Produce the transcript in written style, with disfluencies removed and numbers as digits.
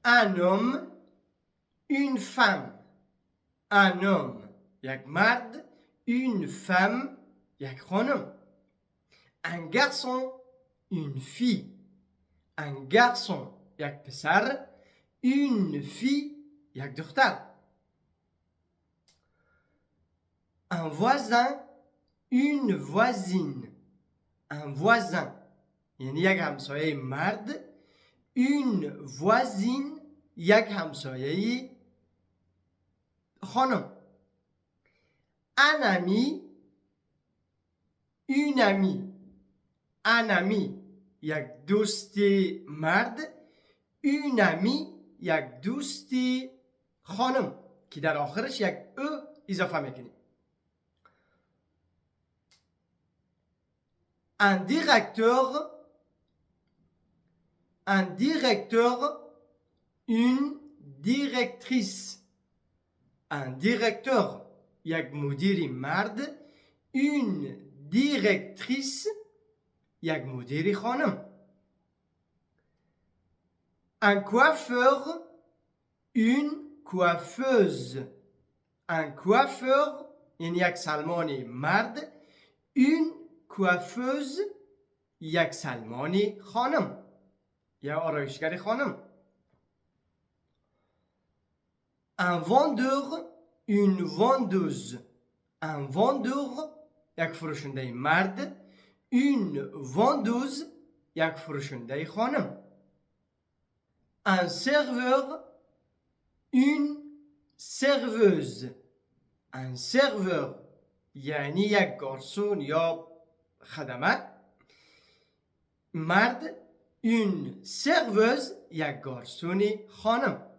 un homme une femme un homme یک مرد une femme یک خانم un garçon une fille un garçon یک پسر une fille یک دختر un voisin une voisine un voisin یعنی یک همسایه مرد une voisine یک همسایه خانم un ami une amie un ami یک دوستی مرد une amie یک دوستی خانم که در آخرش یک او اضافه میکنیم un directeur une directrice un directeur یک مدیر مرد une directrice یک مدیر خانم un coiffeur une coiffeuse un coiffeur یعنی یک سلمان مرد une coiffeuse یک سلمان خانم یا آرایشگر خانم un vendeur une vendeuse un vendeur یک فروشنده مرد une vendeuse یک فروشنده خانم un serveur une serveuse un serveur یعنی یک گارسون یا خدمه مرد une serveuse یک گارسون خانم